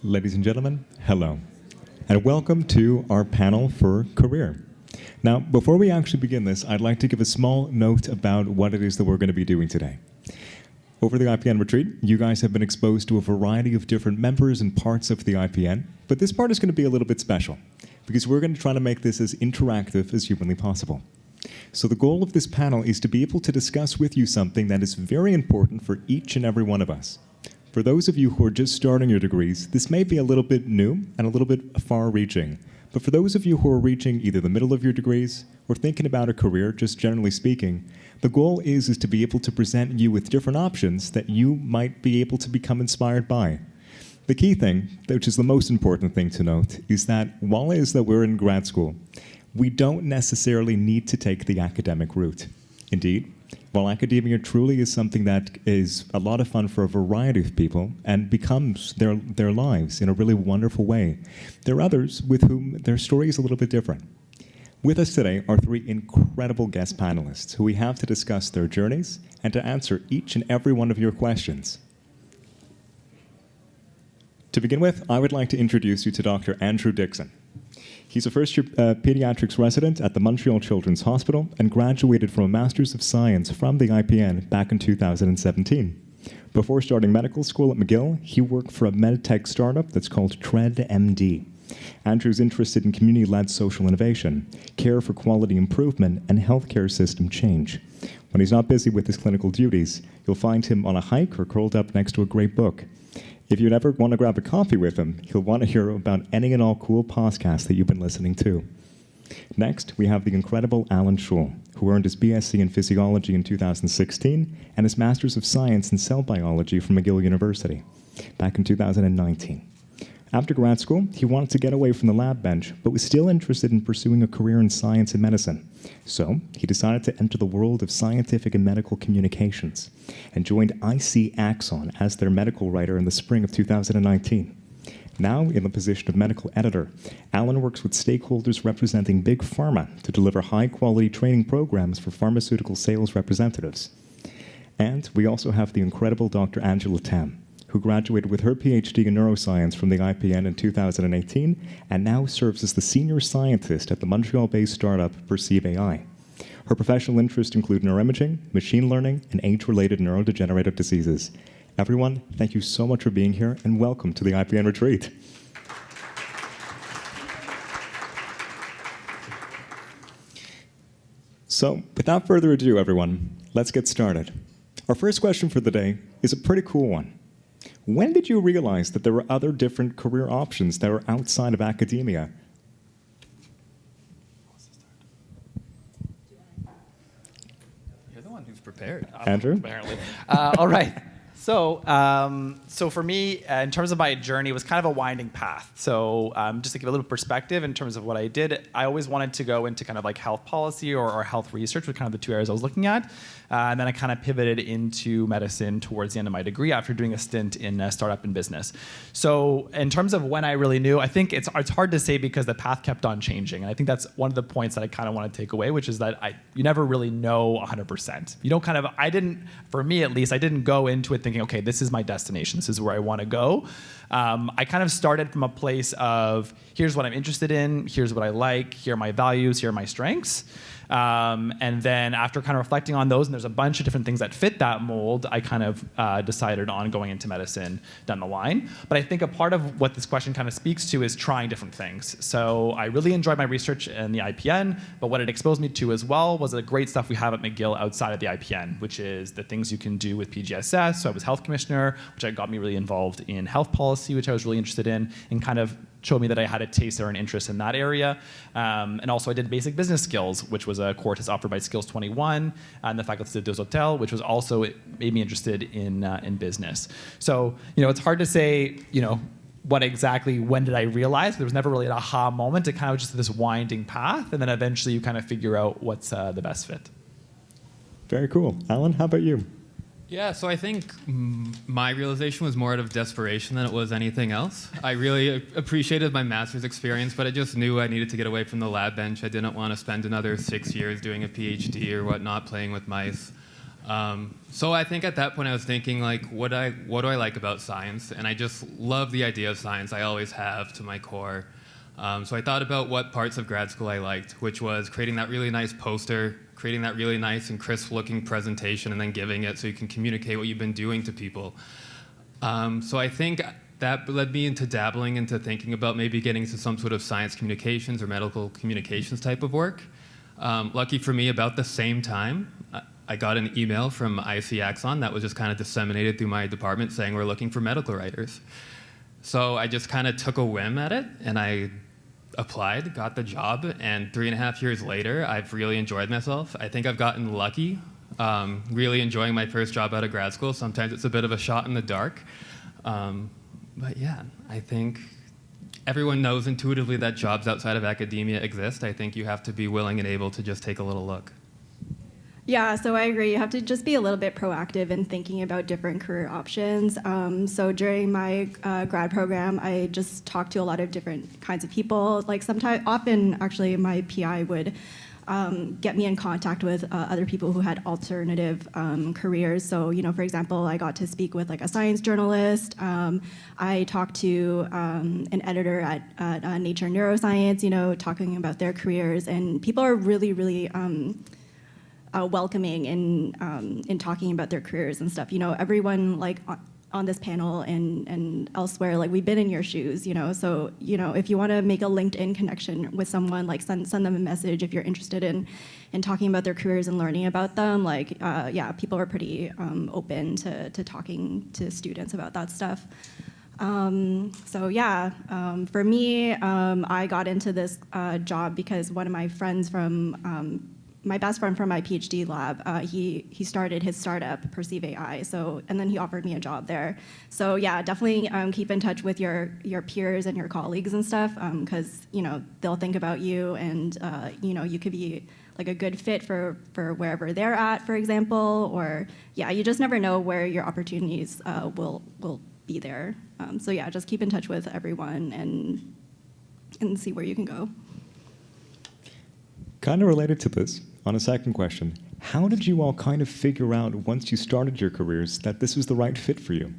Ladies and gentlemen, hello, and welcome to our panel for career. Now, before we actually begin this, I'd like to give a small note about what it is that we're going to be doing today. Over the IPN Retreat, you guys have been exposed to a variety of different members and parts of the IPN, but this part is going to be a little bit special, because we're going to try to make this as interactive as humanly possible. So the goal of this panel is to be able to discuss with you something that is very important for each and every one of us. For those of you who are just starting your degrees, this may be a little bit new and a little bit far-reaching. But for those of you who are reaching either the middle of your degrees or thinking about a career, just generally speaking, the goal is to be able to present you with different options that you might be able to become inspired by. The key thing, which is the most important thing to note, is that while it is that we're in grad school, we don't necessarily need to take the academic route. Indeed, while academia truly is something that is a lot of fun for a variety of people and becomes their lives in a really wonderful way, there are others with whom their story is a little bit different. With us today are three incredible guest panelists who we have to discuss their journeys and to answer each and every one of your questions. To begin with, I would like to introduce you to Dr. Andrew Dixon. He's a first-year pediatrics resident at the Montreal Children's Hospital and graduated from a Master's of Science from the IPN back in 2017. Before starting medical school at McGill, he worked for a medtech startup that's called TreadMD. Andrew's interested in community-led social innovation, care for quality improvement, and healthcare system change. When he's not busy with his clinical duties, you'll find him on a hike or curled up next to a great book. If you'd ever want to grab a coffee with him, he'll want to hear about any and all cool podcasts that you've been listening to. Next, we have the incredible Alan Schul, who earned his BSc in Physiology in 2016 and his Master's of Science in Cell Biology from McGill University back in 2019. After grad school, he wanted to get away from the lab bench, but was still interested in pursuing a career in science and medicine. So he decided to enter the world of scientific and medical communications and joined IC Axon as their medical writer in the spring of 2019. Now, in the position of medical editor, Alan works with stakeholders representing big pharma to deliver high-quality training programs for pharmaceutical sales representatives. And we also have the incredible Dr. Angela Tam, who graduated with her PhD in neuroscience from the IPN in 2018 and now serves as the senior scientist at the Montreal-based startup Perceive AI. Her professional interests include neuroimaging, machine learning, and age-related neurodegenerative diseases. Everyone, thank you so much for being here, and welcome to the IPN Retreat. So, without further ado, everyone, let's get started. Our first question for the day is a pretty cool one. When did you realize that there were other different career options that were outside of academia? You're the one who's prepared. Andrew? Apparently. All right. So for me, in terms of my journey, it was kind of a winding path. So just to give a little perspective in terms of what I did, I always wanted to go into kind of like health policy or health research, were kind of the two areas I was looking at. And then I kind of pivoted into medicine towards the end of my degree after doing a stint in a startup in business. So in terms of when I really knew, I think it's hard to say because the path kept on changing. And I think that's one of the points that I kind of want to take away, which is that you never really know 100%. You don't for me at least, I didn't go into it thinking, okay, this is my destination. This is where I want to go. I kind of started from a place of, here's what I'm interested in, here's what I like, here are my values, here are my strengths. And then after kind of reflecting on those, and there's a bunch of different things that fit that mold, I kind of decided on going into medicine down the line. But I think a part of what this question kind of speaks to is trying different things. So I really enjoyed my research in the IPN, but what it exposed me to as well was the great stuff we have at McGill outside of the IPN, which is the things you can do with PGSS. So I was health commissioner, which got me really involved in health policy, which I was really interested in, and kind of showed me that I had a taste or an interest in that area. And also I did basic business skills, which was a course offered by Skills 21 and the Faculté des Hôtels, which was also, it made me interested in business. So, it's hard to say, when did I realize? There was never really an aha moment. It kind of just this winding path, and then eventually you kind of figure out what's the best fit. Very cool. Alan, how about you? Yeah, so I think my realization was more out of desperation than it was anything else. I really appreciated my master's experience, but I just knew I needed to get away from the lab bench. I didn't want to spend another 6 years doing a PhD or whatnot, playing with mice. So I think at that point I was thinking like, what do I like about science? And I just love the idea of science. I always have to my core. So I thought about what parts of grad school I liked, which was creating that really nice poster, creating that really nice and crisp-looking presentation, and then giving it so you can communicate what you've been doing to people. So I think that led me into dabbling into thinking about maybe getting into some sort of science communications or medical communications type of work. Lucky for me, about the same time, I got an email from IC Axon that was just kind of disseminated through my department saying we're looking for medical writers. So I just kind of took a whim at it, and I applied, got the job, and 3.5 years later, I've really enjoyed myself. I think I've gotten lucky, really enjoying my first job out of grad school. Sometimes it's a bit of a shot in the dark. But yeah, I think everyone knows intuitively that jobs outside of academia exist. I think you have to be willing and able to just take a little look. Yeah, so I agree. You have to just be a little bit proactive in thinking about different career options. So during my grad program, I just talked to a lot of different kinds of people. Like often, actually, my PI would get me in contact with other people who had alternative careers. So, for example, I got to speak with like a science journalist. I talked to an editor at Nature Neuroscience, talking about their careers. And people are really, really welcoming in talking about their careers and stuff. Everyone like on this panel and elsewhere, like we've been in your shoes, So, if you want to make a LinkedIn connection with someone, like send them a message if you're interested in talking about their careers and learning about them. Like, yeah, people are pretty open to talking to students about that stuff. So yeah, for me, I got into this job because one of my friends from my best friend from my PhD lab, he started his startup, Perceive AI. So, and then he offered me a job there. So yeah, definitely keep in touch with your peers and your colleagues and stuff, because they'll think about you, and you could be like a good fit for wherever they're at, for example. Or yeah, you just never know where your opportunities will be there. So yeah, just keep in touch with everyone and see where you can go. Kind of related to this, on a second question, how did you all kind of figure out once you started your careers that this was the right fit for you?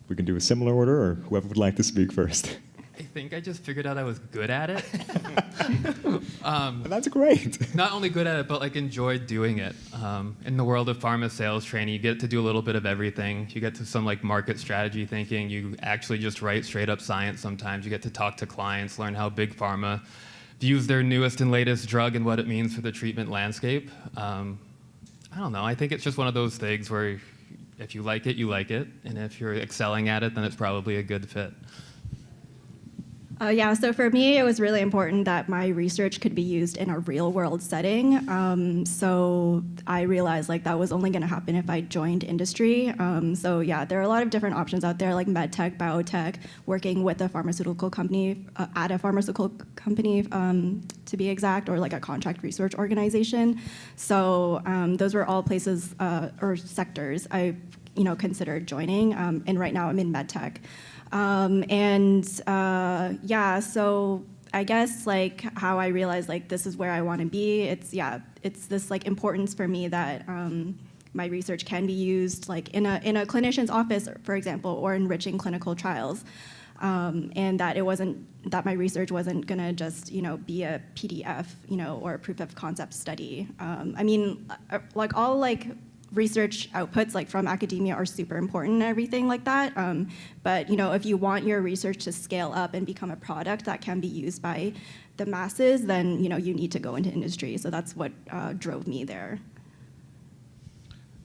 We can do a similar order, or whoever would like to speak first. I think I just figured out I was good at it. That's great. Not only good at it, but like enjoyed doing it. In the world of pharma sales training, you get to do a little bit of everything. You get to some like market strategy thinking. You actually just write straight up science sometimes. You get to talk to clients, learn how big pharma views their newest and latest drug and what it means for the treatment landscape. I don't know. I think it's just one of those things where if you like it, you like it. And if you're excelling at it, then it's probably a good fit. Yeah, so for me, it was really important that my research could be used in a real-world setting. So I realized like that was only going to happen if I joined industry. So yeah, there are a lot of different options out there, like medtech, biotech, working with a pharmaceutical company, at a pharmaceutical company to be exact, or like a contract research organization. So those were all places or sectors I considered joining. And right now I'm in medtech. Yeah, so I guess like how I realized like this is where I want to be. It's this like importance for me that my research can be used like in a clinician's office, for example, or enriching clinical trials, and that my research wasn't gonna just be a PDF or a proof of concept study. I mean, like all like research outputs like from academia are super important and everything like that. But if you want your research to scale up and become a product that can be used by the masses, then you need to go into industry. So that's what drove me there.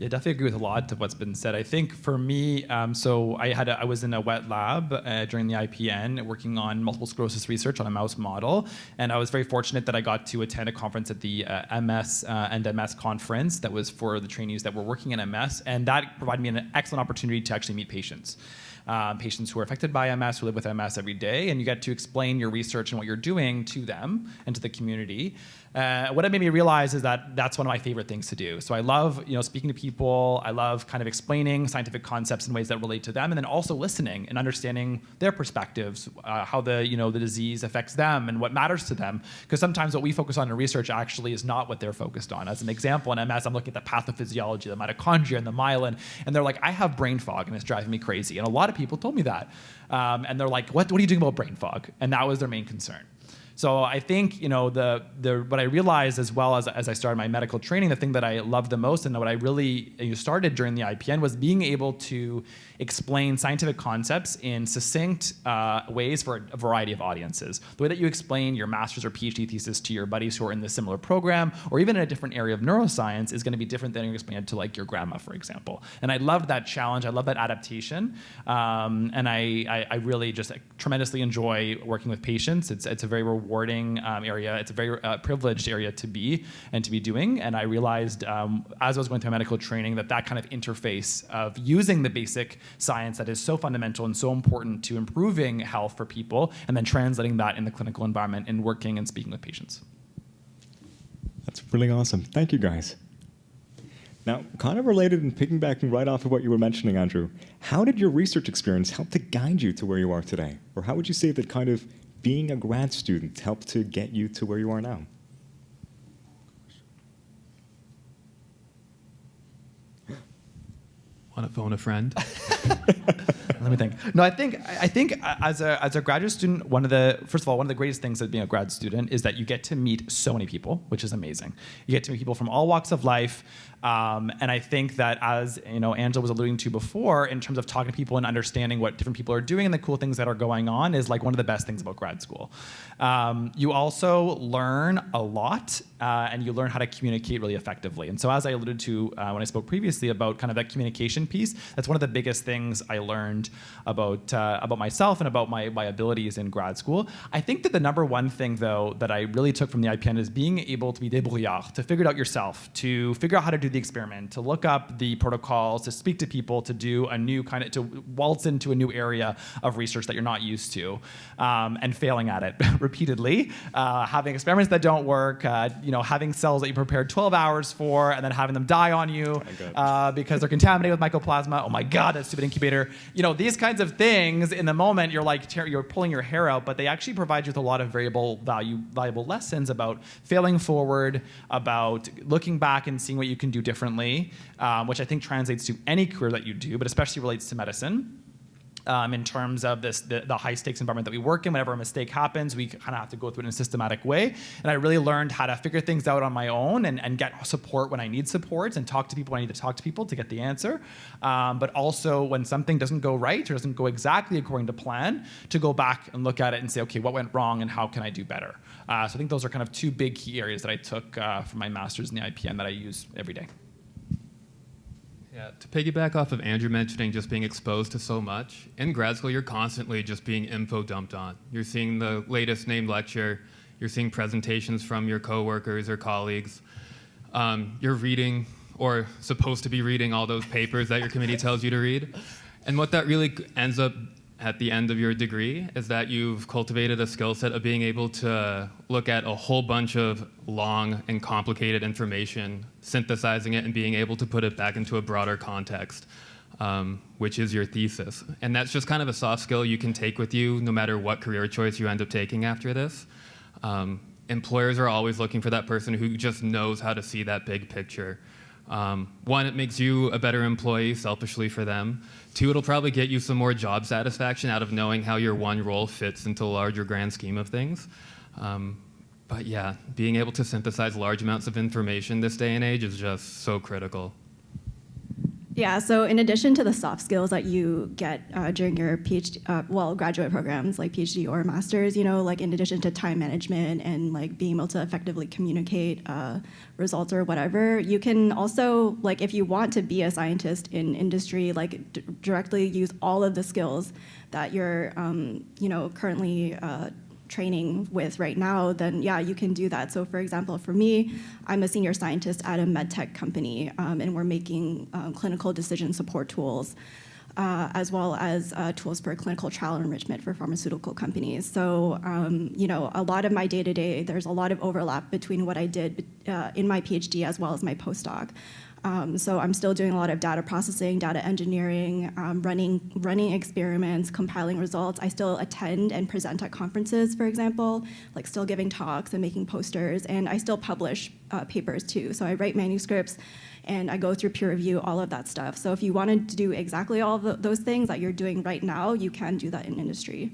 Yeah, definitely agree with a lot of what's been said. I think for me, so I was in a wet lab during the IPN working on multiple sclerosis research on a mouse model, and I was very fortunate that I got to attend a conference at the MS and MS conference that was for the trainees that were working in MS, and that provided me an excellent opportunity to actually meet patients. Patients who are affected by MS, who live with MS every day, and you get to explain your research and what you're doing to them and to the community. What it made me realize is that that's one of my favorite things to do. So I love, speaking to people. I love kind of explaining scientific concepts in ways that relate to them, and then also listening and understanding their perspectives, how the disease affects them and what matters to them. Because sometimes what we focus on in research actually is not what they're focused on. As an example, in MS, I'm looking at the pathophysiology, the mitochondria, and the myelin, and they're like, I have brain fog, and it's driving me crazy. And a lot of people told me that, and they're like, what are you doing about brain fog? And that was their main concern. So I think what I realized as well as I started my medical training, the thing that I loved the most and what I really started during the IPN was being able to explain scientific concepts in succinct ways for a variety of audiences. The way that you explain your master's or PhD thesis to your buddies who are in the similar program or even in a different area of neuroscience is going to be different than you explain it to like your grandma, for example. And I loved that challenge. I love that adaptation. And I really just tremendously enjoy working with patients. It's a very rewarding area. It's a very privileged area to be doing. And I realized as I was going through my medical training that kind of interface of using the basic science that is so fundamental and so important to improving health for people and then translating that in the clinical environment and working and speaking with patients. That's really awesome. Thank you, guys. Now, kind of related and piggybacking right off of what you were mentioning, Andrew, how did your research experience help to guide you to where you are today? Or how would you say that kind of being a grad student helped to get you to where you are now? Want to phone a friend? Let me think. No, I think as a graduate student, first of all, one of the greatest things of being a grad student is that you get to meet so many people, which is amazing. You get to meet people from all walks of life. And I think that, as Angela was alluding to before, in terms of talking to people and understanding what different people are doing and the cool things that are going on is like one of the best things about grad school. You also learn a lot, and you learn how to communicate really effectively. And so, as I alluded to when I spoke previously about kind of that communication piece, that's one of the biggest things I learned about myself and about my abilities in grad school. I think that the number one thing, though, that I really took from the IPN is being able to be débrouillard, to figure it out yourself, to figure out how to do the experiment, to look up the protocols, to speak to people, to do a new to waltz into a new area of research that you're not used to, and failing at it repeatedly, having experiments that don't work, having cells that you prepared 12 hours for and then having them die on you because they're contaminated with mycoplasma. Oh my God, that stupid incubator. These kinds of things in the moment, you're pulling your hair out, but they actually provide you with a lot of valuable lessons about failing forward, about looking back and seeing what you can do differently, which I think translates to any career that you do, but especially relates to medicine. In terms of the high stakes environment that we work in, whenever a mistake happens, we kind of have to go through it in a systematic way. And I really learned how to figure things out on my own and get support when I need support and talk to people when I need to talk to people to get the answer. But also when something doesn't go right or doesn't go exactly according to plan, to go back and look at it and say, okay, what went wrong and how can I do better? So I think those are kind of two big key areas that I took from my master's in the IPN that I use every day. Yeah, to piggyback off of Andrew mentioning just being exposed to so much, in grad school, you're constantly just being info dumped on. You're seeing the latest named lecture, you're seeing presentations from your coworkers or colleagues. You're reading, or supposed to be reading, all those papers that your committee tells you to read. And what that really ends up at the end of your degree is that you've cultivated a skill set of being able to look at a whole bunch of long and complicated information, synthesizing it and being able to put it back into a broader context, which is your thesis. And that's just kind of a soft skill you can take with you no matter what career choice you end up taking after this. Employers are always looking for that person who just knows how to see that big picture. One, it makes you a better employee selfishly for them. Two, it'll probably get you some more job satisfaction out of knowing how your one role fits into the larger grand scheme of things. But yeah, being able to synthesize large amounts of information this day and age is just so critical. Yeah, so in addition to the soft skills that you get during your PhD, graduate programs like PhD or master's, in addition to time management and like being able to effectively communicate results or whatever, you can also, like, if you want to be a scientist in industry, like directly use all of the skills that you're, currently training with right now, then yeah, you can do that. So for example, for me, I'm a senior scientist at a med tech company, and we're making clinical decision support tools. as well as tools for clinical trial enrichment for pharmaceutical companies. So, a lot of my day-to-day, there's a lot of overlap between what I did in my PhD as well as my postdoc. So I'm still doing a lot of data processing, data engineering, running experiments, compiling results. I still attend and present at conferences, for example, like still giving talks and making posters, and I still publish papers too. So I write manuscripts, and I go through peer review, all of that stuff. So if you wanted to do exactly all of those things that you're doing right now, you can do that in industry.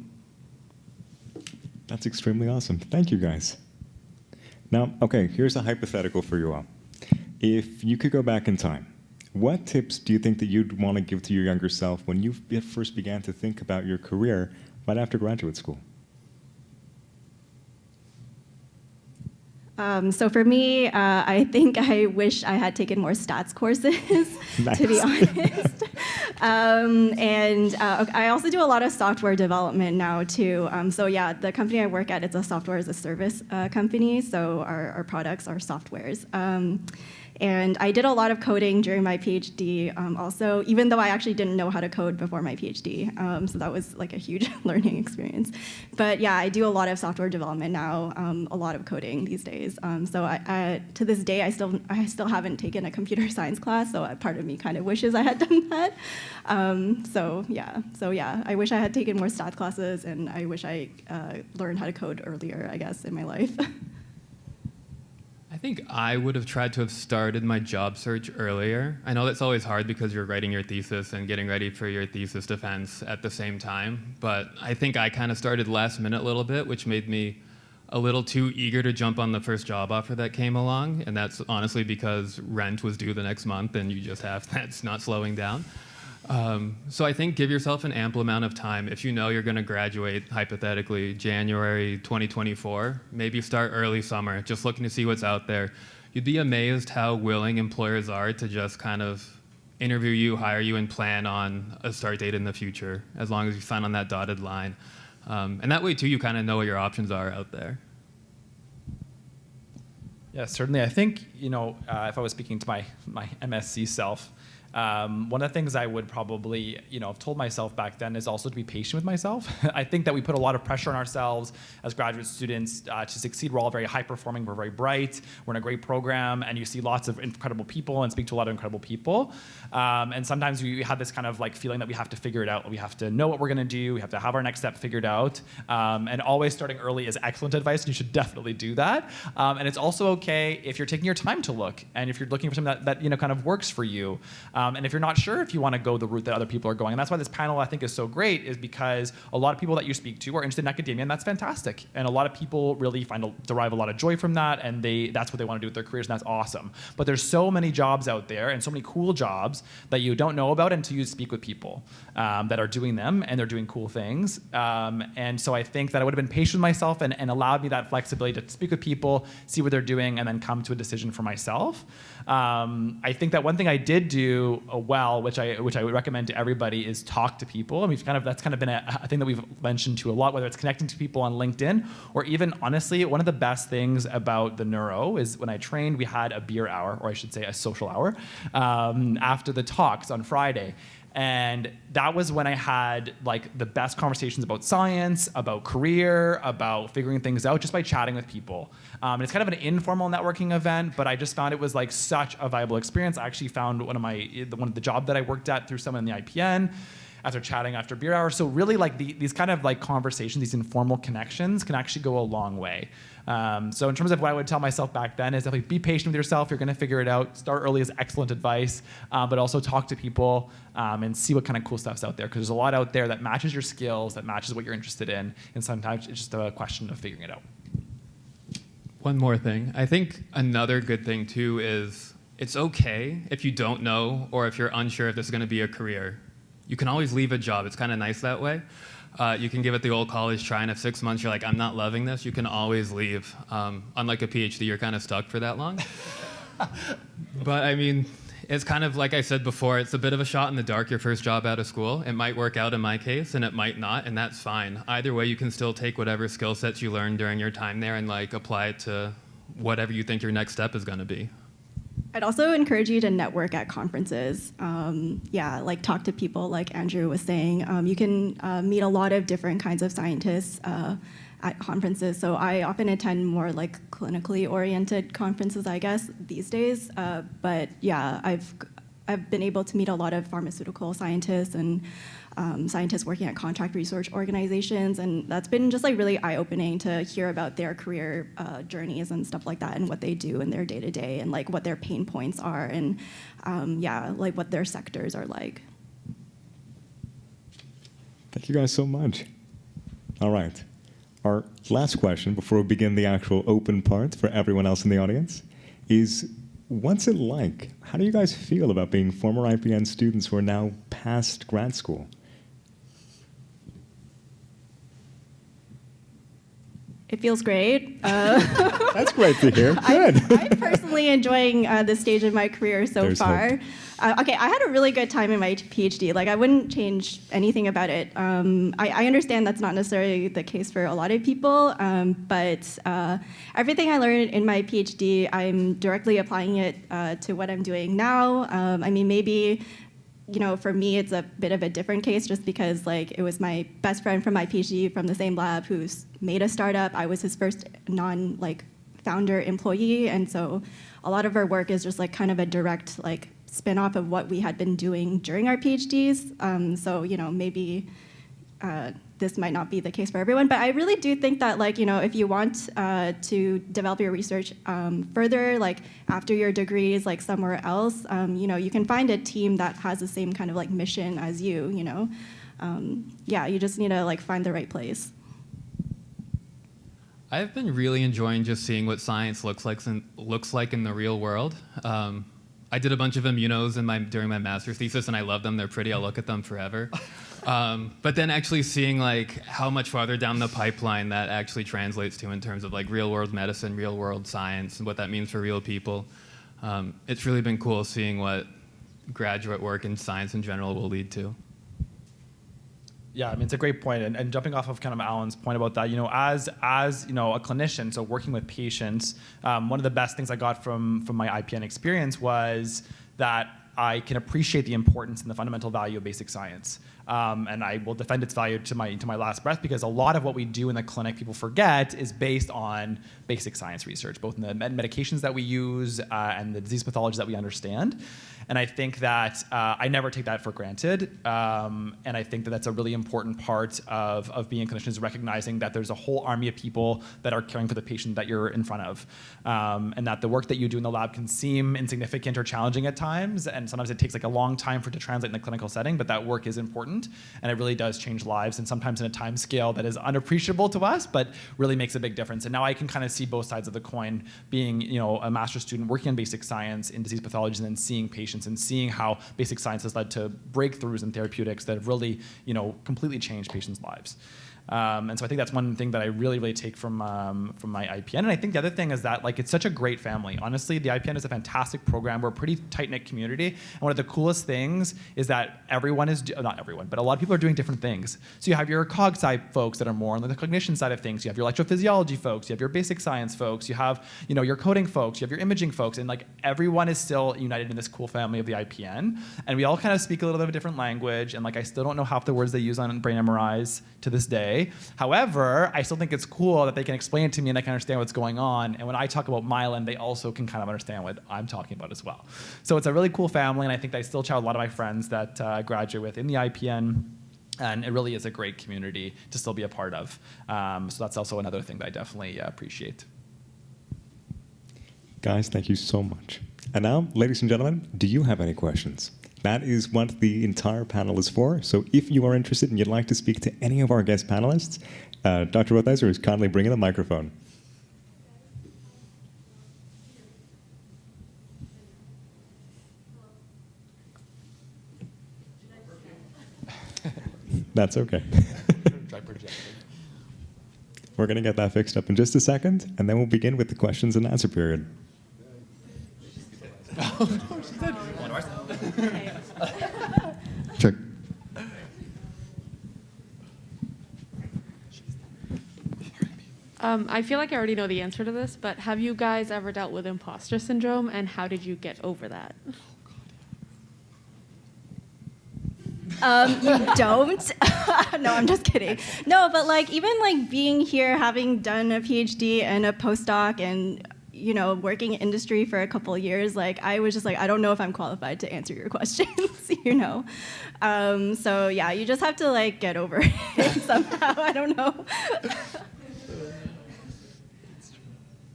That's extremely awesome. Thank you, guys. Now, okay, here's a hypothetical for you all. If you could go back in time, what tips do you think that you'd want to give to your younger self when you first began to think about your career right after graduate school? So for me, I think I wish I had taken more stats courses, Nice. to be honest. I also do a lot of software development now too. So yeah, the company I work at, it's a software as a service company. So our products are softwares. And I did a lot of coding during my PhD also, even though I actually didn't know how to code before my PhD. So that was like a huge learning experience. But yeah, I do a lot of software development now, a lot of coding these days. So to this day, I still haven't taken a computer science class, so part of me kind of wishes I had done that. So yeah, I wish I had taken more stats classes, and I wish I learned how to code earlier, I guess, in my life. I think I would have tried to have started my job search earlier. I know that's always hard because you're writing your thesis and getting ready for your thesis defense at the same time, but I think I kind of started last minute a little bit, which made me a little too eager to jump on the first job offer that came along, and that's honestly because rent was due the next month and you just have, that's not slowing down. So I think give yourself an ample amount of time. If you know you're going to graduate, hypothetically, January 2024, maybe start early summer, just looking to see what's out there. You'd be amazed how willing employers are to just kind of interview you, hire you, and plan on a start date in the future, as long as you sign on that dotted line. And that way, too, you kind of know what your options are out there. Yeah, certainly. I think, if I was speaking to my MSc self, one of the things I would probably, have told myself back then is also to be patient with myself. I think that we put a lot of pressure on ourselves as graduate students to succeed. We're all very high performing. We're very bright. We're in a great program, and you see lots of incredible people and speak to a lot of incredible people. And sometimes we have this kind of like feeling that we have to figure it out. We have to know what we're going to do. We have to have our next step figured out. And always starting early is excellent advice, and you should definitely do that. And it's also okay if you're taking your time to look, and if you're looking for something that kind of works for you. And if you're not sure if you want to go the route that other people are going, and that's why this panel I think is so great, is because a lot of people that you speak to are interested in academia, and that's fantastic. And a lot of people really derive a lot of joy from that, and that's what they want to do with their careers, and that's awesome. But there's so many jobs out there, and so many cool jobs that you don't know about until you speak with people that are doing them, and they're doing cool things. And so I think that I would have been patient with myself and allowed me that flexibility to speak with people, see what they're doing, and then come to a decision for myself. I think that one thing I did do well, which I would recommend to everybody, is talk to people. And that's kind of been a thing that we've mentioned to a lot, whether it's connecting to people on LinkedIn, or even honestly, one of the best things about the neuro is when I trained, we had a beer hour, or I should say a social hour, after the talks on Friday. And that was when I had like the best conversations about science, about career, about figuring things out, just by chatting with people. And it's kind of an informal networking event, but I just found it was like such a viable experience. I actually found one of the job that I worked at through someone in the IPN after chatting after beer hour. So really like these kind of like conversations, these informal connections can actually go a long way. So in terms of what I would tell myself back then is definitely be patient with yourself. You're going to figure it out. Start early is excellent advice, but also talk to people and see what kind of cool stuff's out there, because there's a lot out there that matches your skills, that matches what you're interested in, and sometimes it's just a question of figuring it out. One more thing. I think another good thing too is it's okay if you don't know or if you're unsure if this is going to be a career. You can always leave a job. It's kind of nice that way. You can give it the old college try, and if 6 months you're like, I'm not loving this, you can always leave. Unlike a PhD, you're kind of stuck for that long. But I mean, it's kind of like I said before, it's a bit of a shot in the dark, your first job out of school. It might work out in my case, and it might not, and that's fine. Either way, you can still take whatever skill sets you learned during your time there and like apply it to whatever you think your next step is going to be. I'd also encourage you to network at conferences. Yeah, like talk to people like Andrew was saying. You can meet a lot of different kinds of scientists at conferences. So I often attend more like clinically oriented conferences, I guess, these days. But yeah, I've been able to meet a lot of pharmaceutical scientists and scientists working at contract research organizations, and that's been just like really eye-opening to hear about their career journeys and stuff like that, and what they do in their day-to-day, and like what their pain points are, and yeah, like what their sectors are like. Thank you guys so much. All right. Our last question before we begin the actual open part for everyone else in the audience is, what's it like? How do you guys feel about being former IPN students who are now past grad school? It feels great. That's great to hear. Good. I'm personally enjoying this stage of my career so There's far. Okay, I had a really good time in my PhD. Like, I wouldn't change anything about it. I understand that's not necessarily the case for a lot of people, but everything I learned in my PhD, I'm directly applying it to what I'm doing now. I mean, maybe, you know, for me, it's a bit of a different case just because, like, it was my best friend from my PhD from the same lab who's made a startup. I was his first founder employee, and so a lot of our work is just, like, kind of a direct, like, spin-off of what we had been doing during our PhDs. So, you know, maybe this might not be the case for everyone, but I really do think that, like, you know, if you want to develop your research further, like after your degrees, like somewhere else, you know, you can find a team that has the same kind of like mission as you know. Yeah, you just need to like find the right place. I've been really enjoying just seeing what science looks like in the real world. I did a bunch of immunos during my master's thesis, and I love them. They're pretty. I'll look at them forever. But then actually seeing like how much farther down the pipeline that actually translates to in terms of like real-world medicine, real-world science, and what that means for real people, it's really been cool seeing what graduate work in science in general will lead to. Yeah, I mean, it's a great point. And jumping off of kind of Alan's point about that, you know, as you know, a clinician, so working with patients, one of the best things I got from my IPN experience was that I can appreciate the importance and the fundamental value of basic science. And I will defend its value to my last breath, because a lot of what we do in the clinic, people forget, is based on basic science research, both in the medications that we use and the disease pathology that we understand. And I think that I never take that for granted. And I think that that's a really important part of being a clinician, is recognizing that there's a whole army of people that are caring for the patient that you're in front of. And that the work that you do in the lab can seem insignificant or challenging at times. And sometimes it takes like a long time for it to translate in the clinical setting, but that work is important. And it really does change lives, and sometimes in a time scale that is unappreciable to us, but really makes a big difference. And now I can kind of see both sides of the coin, being, you know, a master's student working on basic science in disease pathology, and then seeing patients and seeing how basic science has led to breakthroughs in therapeutics that have really, you know, completely changed patients' lives. And so I think that's one thing that I really, really take from my IPN. And I think the other thing is that, like, it's such a great family. Honestly, the IPN is a fantastic program. We're a pretty tight-knit community. And one of the coolest things is that everyone is, not everyone, but a lot of people are doing different things. So you have your cog side folks that are more on the cognition side of things. You have your electrophysiology folks. You have your basic science folks. You have, you know, your coding folks. You have your imaging folks. And, like, everyone is still united in this cool family of the IPN. And we all kind of speak a little bit of a different language. And, like, I still don't know half the words they use on brain MRIs to this day. However, I still think it's cool that they can explain it to me and I can understand what's going on. And when I talk about myelin, they also can kind of understand what I'm talking about as well. So it's a really cool family, and I think I still chat with a lot of my friends that graduate with in the IPN. And it really is a great community to still be a part of. So that's also another thing that I definitely appreciate. Guys, thank you so much. And now, ladies and gentlemen, do you have any questions? That is what the entire panel is for. So if you are interested and you'd like to speak to any of our guest panelists, Dr. Rothheiser is kindly bringing the microphone. That's okay. We're going to get that fixed up in just a second, and then we'll begin with the questions and answer period. Check. I feel like I already know the answer to this, but have you guys ever dealt with imposter syndrome, and how did you get over that? You don't? No, I'm just kidding. No, but like even like being here, having done a PhD and a postdoc and working in industry for a couple of years, like I was just like, I don't know if I'm qualified to answer your questions, So yeah, you just have to like get over it somehow. I don't know.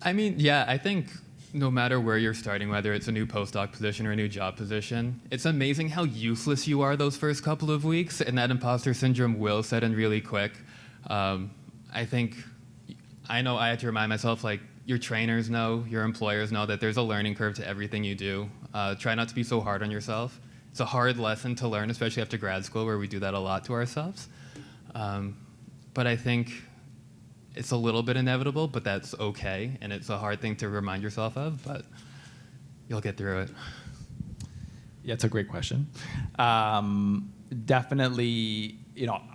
I mean, yeah, I think no matter where you're starting, whether it's a new postdoc position or a new job position, it's amazing how useless you are those first couple of weeks, and that imposter syndrome will set in really quick. I know I had to remind myself, like, your trainers know, your employers know that there's a learning curve to everything you do. Try not to be so hard on yourself. It's a hard lesson to learn, especially after grad school, where we do that a lot to ourselves. But I think it's a little bit inevitable, but that's okay, and it's a hard thing to remind yourself of, but you'll get through it. Yeah, it's a great question. Definitely,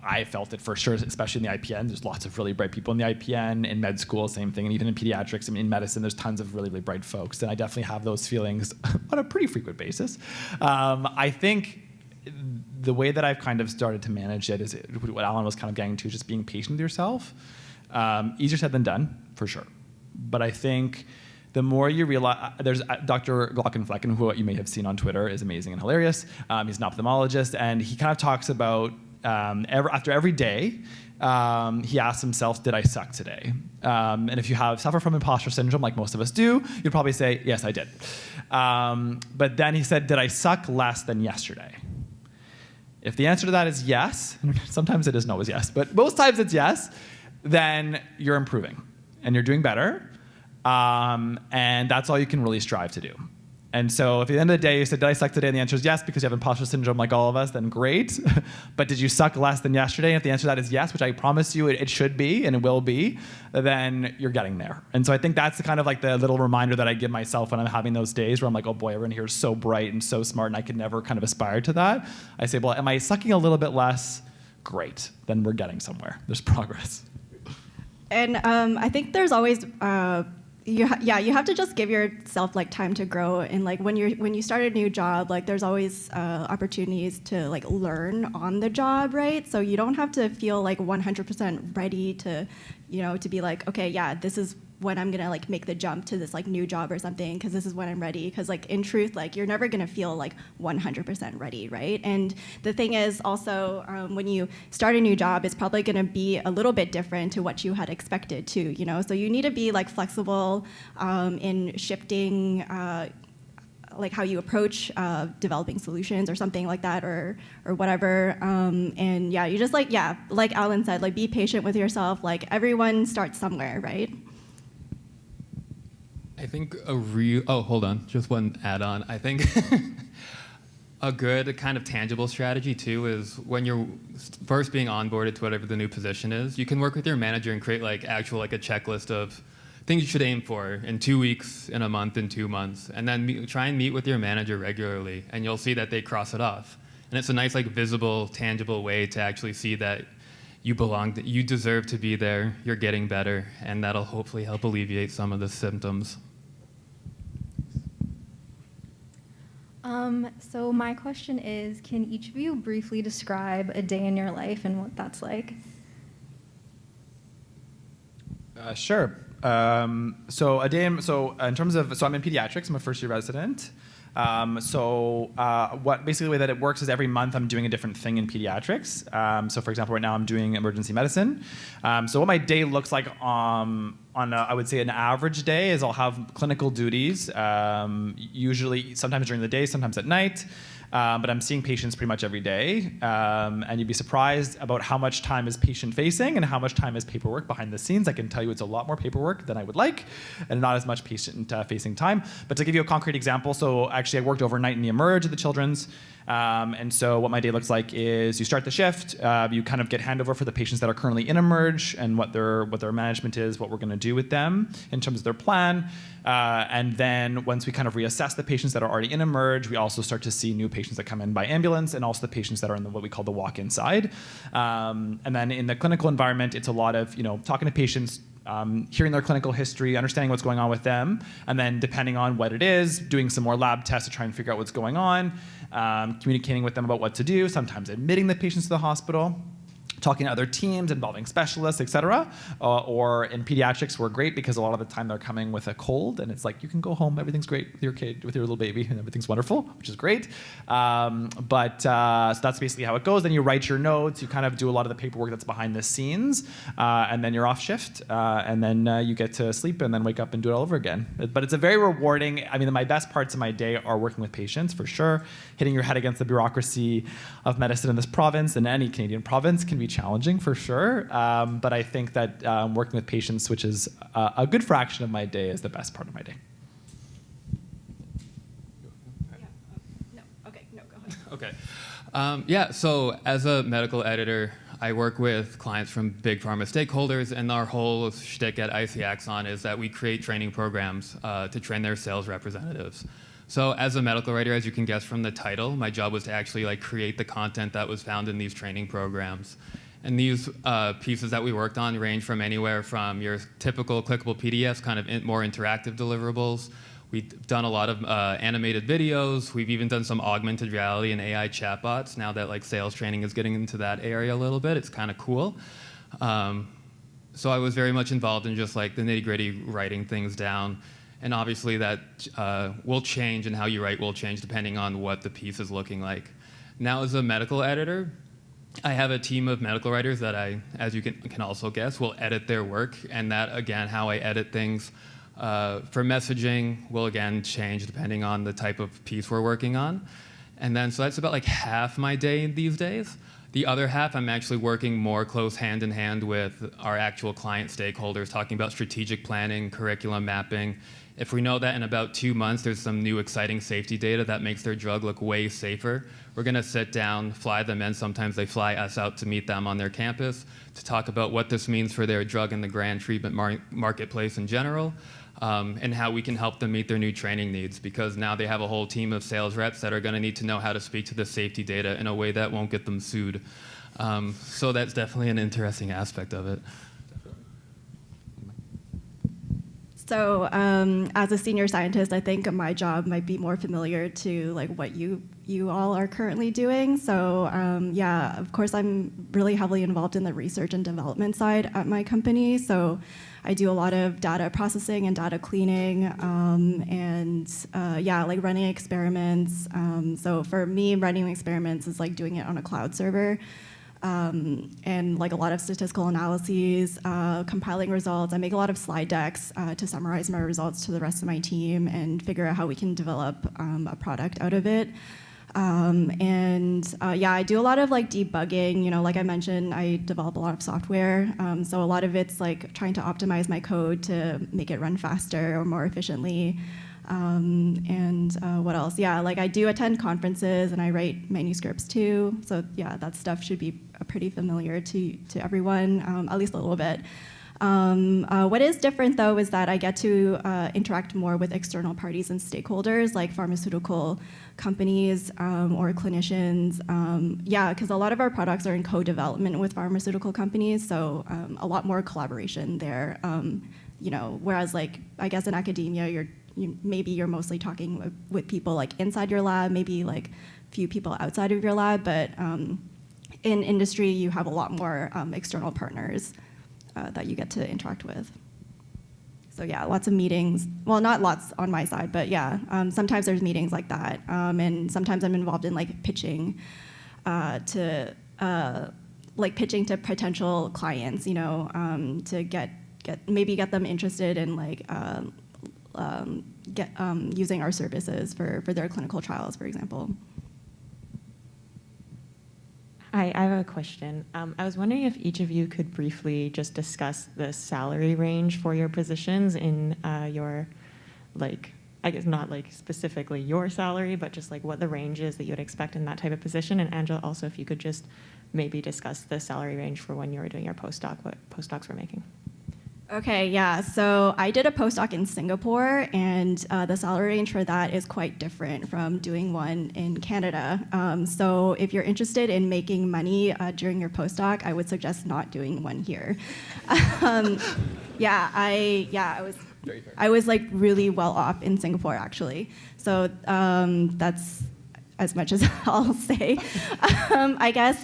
I felt it for sure, especially in the IPN. There's lots of really bright people in the IPN, in med school, same thing, and even in pediatrics, in medicine, there's tons of really, really bright folks, and I definitely have those feelings on a pretty frequent basis. I think the way that I've kind of started to manage it is what Alan was kind of getting to, just being patient with yourself. Easier said than done, for sure. But I think the more you realize, there's Dr. Glockenflecken, who you may have seen on Twitter, is amazing and hilarious. He's an ophthalmologist, and he kind of talks about after every day, he asks himself, did I suck today? And if you suffer from imposter syndrome, like most of us do, you'd probably say, yes, I did. But then he said, did I suck less than yesterday? If the answer to that is yes, sometimes it isn't always yes, but most times it's yes, then you're improving and you're doing better. And that's all you can really strive to do. And so if at the end of the day you said, did I suck today? And the answer is yes, because you have imposter syndrome like all of us, then great. But did you suck less than yesterday? And if the answer to that is yes, which I promise you it should be and it will be, then you're getting there. And so I think that's kind of like the little reminder that I give myself when I'm having those days where I'm like, oh boy, everyone here is so bright and so smart and I could never kind of aspire to that. I say, well, am I sucking a little bit less? Great. Then we're getting somewhere. There's progress. And I think there's always you have to just give yourself like time to grow, and like when you start a new job, like there's always opportunities to like learn on the job, right? So you don't have to feel like 100% ready to to be like, okay, yeah, this is when I'm gonna like make the jump to this like new job or something, because this is when I'm ready. Because like in truth, like you're never gonna feel like 100% ready, right? And the thing is also when you start a new job, it's probably gonna be a little bit different to what you had expected too, So you need to be like flexible in shifting like how you approach developing solutions or something like that, or whatever. And yeah, you just like Alan said, like be patient with yourself. Like everyone starts somewhere, right? I think hold on, just one add-on. I think a good kind of tangible strategy too is when you're first being onboarded to whatever the new position is, you can work with your manager and create like a checklist of things you should aim for in 2 weeks, in a month, in 2 months, and then try and meet with your manager regularly, and you'll see that they cross it off. And it's a nice, like, visible, tangible way to actually see that you belong, that you deserve to be there, you're getting better, and that'll hopefully help alleviate some of the symptoms. So my question is, can each of you briefly describe a day in your life and what that's like? Sure. So in terms of, I'm in pediatrics. I'm a first-year resident. Basically the way that it works is every month I'm doing a different thing in pediatrics. So for example, right now I'm doing emergency medicine. So what my day looks like I would say an average day is I'll have clinical duties, usually sometimes during the day, sometimes at night. But I'm seeing patients pretty much every day. And you'd be surprised about how much time is patient-facing and how much time is paperwork behind the scenes. I can tell you it's a lot more paperwork than I would like, and not as much patient-facing time. But to give you a concrete example, so actually I worked overnight in the Emerge at the Children's. And so what my day looks like is you start the shift, you kind of get handover for the patients that are currently in Emerge and what their management is, what we're going to do with them in terms of their plan. And then once we kind of reassess the patients that are already in Emerge, we also start to see new patients that come in by ambulance, and also the patients that are in what we call the walk-in side. And then in the clinical environment, it's a lot of talking to patients, hearing their clinical history, understanding what's going on with them, and then depending on what it is, doing some more lab tests to try and figure out what's going on, communicating with them about what to do, sometimes admitting the patients to the hospital, talking to other teams involving specialists, et cetera. Or in pediatrics, we're great because a lot of the time they're coming with a cold, and it's like, you can go home, everything's great with your kid, with your little baby, and everything's wonderful, which is great. So that's basically how it goes. Then you write your notes, you kind of do a lot of the paperwork that's behind the scenes, and then you're off shift, and then you get to sleep and then wake up and do it all over again. But it's a very rewarding, I mean, my best parts of my day are working with patients, for sure. Hitting your head against the bureaucracy of medicine in this province, and any Canadian province, can be challenging, for sure. But I think that working with patients, which is a good fraction of my day, is the best part of my day. Okay. Yeah, so as a medical editor, I work with clients from big pharma stakeholders, and our whole shtick at IC Axon is that we create training programs to train their sales representatives. So as a medical writer, as you can guess from the title, my job was to actually create the content that was found in these training programs. And these pieces that we worked on range from anywhere from your typical clickable PDFs, kind of more interactive deliverables. We've done a lot of animated videos. We've even done some augmented reality and AI chatbots. Now that sales training is getting into that area a little bit, it's kind of cool. So I was very much involved in just the nitty-gritty writing things down. And obviously that will change, and how you write will change depending on what the piece is looking like. Now as a medical editor, I have a team of medical writers that as you can also guess, will edit their work. And that, again, how I edit things for messaging will, again, change depending on the type of piece we're working on. And then, so that's about half my day these days. The other half, I'm actually working more close hand in hand with our actual client stakeholders, talking about strategic planning, curriculum mapping. If we know that in about 2 months there's some new exciting safety data that makes their drug look way safer, we're going to sit down, fly them in. Sometimes they fly us out to meet them on their campus to talk about what this means for their drug and the grand treatment marketplace in general, and how we can help them meet their new training needs, because now they have a whole team of sales reps that are going to need to know how to speak to the safety data in a way that won't get them sued. So that's definitely an interesting aspect of it. So as a senior scientist, I think my job might be more familiar to what you all are currently doing. So yeah, of course, I'm really heavily involved in the research and development side at my company. So I do a lot of data processing and data cleaning, and yeah, running experiments. So for me, running experiments is doing it on a cloud server. And a lot of statistical analyses, compiling results. I make a lot of slide decks to summarize my results to the rest of my team and figure out how we can develop a product out of it. Yeah, I do a lot of debugging. Like I mentioned, I develop a lot of software. So a lot of it's trying to optimize my code to make it run faster or more efficiently. What else? Yeah, I do attend conferences and I write manuscripts too. So yeah, that stuff should be pretty familiar to everyone, at least a little bit. What is different though is that I get to interact more with external parties and stakeholders like pharmaceutical companies or clinicians. Yeah, because a lot of our products are in co-development with pharmaceutical companies, so a lot more collaboration there. Whereas I guess in academia, maybe you're mostly talking with people inside your lab, maybe few people outside of your lab, but in industry you have a lot more external partners that you get to interact with. So yeah, lots of meetings. Well, not lots on my side, but yeah, sometimes there's meetings like that, and sometimes I'm involved in pitching to pitching to potential clients, to get them interested in using our services for their clinical trials, for example. Hi, I have a question. I was wondering if each of you could briefly just discuss the salary range for your positions in your, I guess not specifically your salary, but just what the range is that you would expect in that type of position. And Angela, also if you could just maybe discuss the salary range for when you were doing your postdoc, what postdocs were making. Okay, yeah, so I did a postdoc in Singapore, and the salary range for that is quite different from doing one in Canada. So if you're interested in making money during your postdoc, I would suggest not doing one here. I was like really well off in Singapore actually. So that's as much as I'll say, I guess.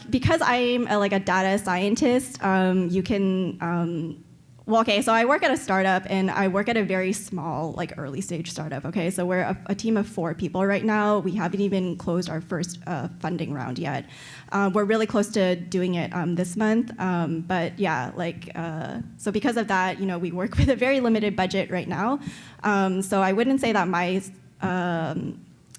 Because I'm like a data scientist, you can. Well, okay, so I work at a startup, and I work at a very small, like early stage startup. Okay, so we're a team of 4 people right now. We haven't even closed our first funding round yet. We're really close to doing it this month, but yeah, so because of that, we work with a very limited budget right now. So I wouldn't say that my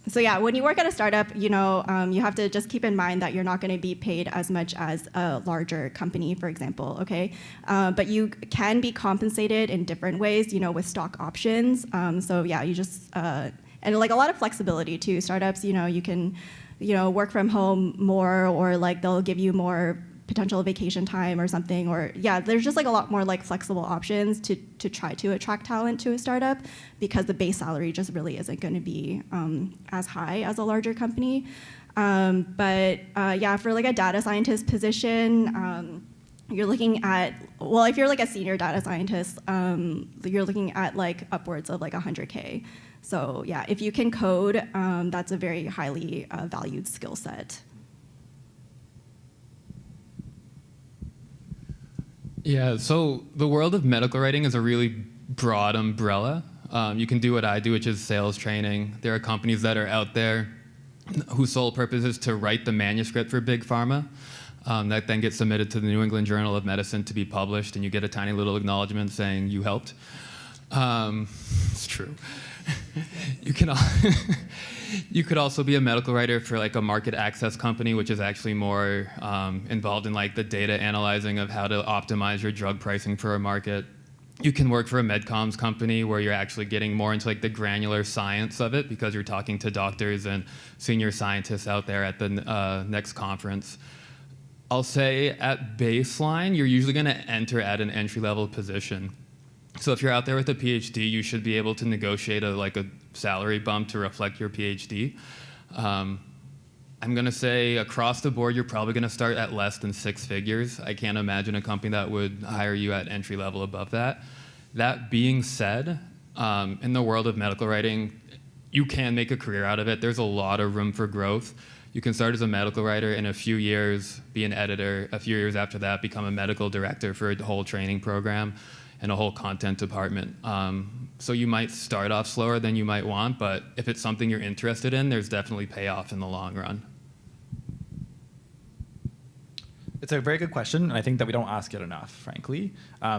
So yeah, when you work at a startup, you have to just keep in mind that you're not going to be paid as much as a larger company, for example, okay? But you can be compensated in different ways, with stock options. So yeah, you just, and like a lot of flexibility too. Startups, you can, work from home more, or like they'll give you more potential vacation time or something, or yeah, there's just like a lot more like flexible options to try to attract talent to a startup, because the base salary just really isn't going to be as high as a larger company. Yeah, for like a data scientist position, you're looking at, well, if you're like a senior data scientist, you're looking at like upwards of like 100K. So yeah, if you can code, that's a very highly valued skill set. Yeah, so the world of medical writing is a really broad umbrella. You can do what I do, which is sales training. There are companies that are out there whose sole purpose is to write the manuscript for Big Pharma, that then gets submitted to the New England Journal of Medicine to be published, and you get a tiny little acknowledgement saying you helped. It's true. You could also be a medical writer for like a market access company, which is actually more involved in like the data analyzing of how to optimize your drug pricing for a market. You can work for a medcoms company where you're actually getting more into like the granular science of it, because you're talking to doctors and senior scientists out there at the next conference. I'll say at baseline, you're usually going to enter at an entry-level position. So if you're out there with a PhD, you should be able to negotiate a salary bump to reflect your PhD. I'm going to say across the board, you're probably going to start at less than 6 figures. I can't imagine a company that would hire you at entry level above that. That being said, in the world of medical writing, you can make a career out of it. There's a lot of room for growth. You can start as a medical writer, in a few years be an editor, a few years after that become a medical director for a whole training program and a whole content department. So you might start off slower than you might want, but if it's something you're interested in, there's definitely payoff in the long run. It's a very good question, and I think that we don't ask it enough, frankly.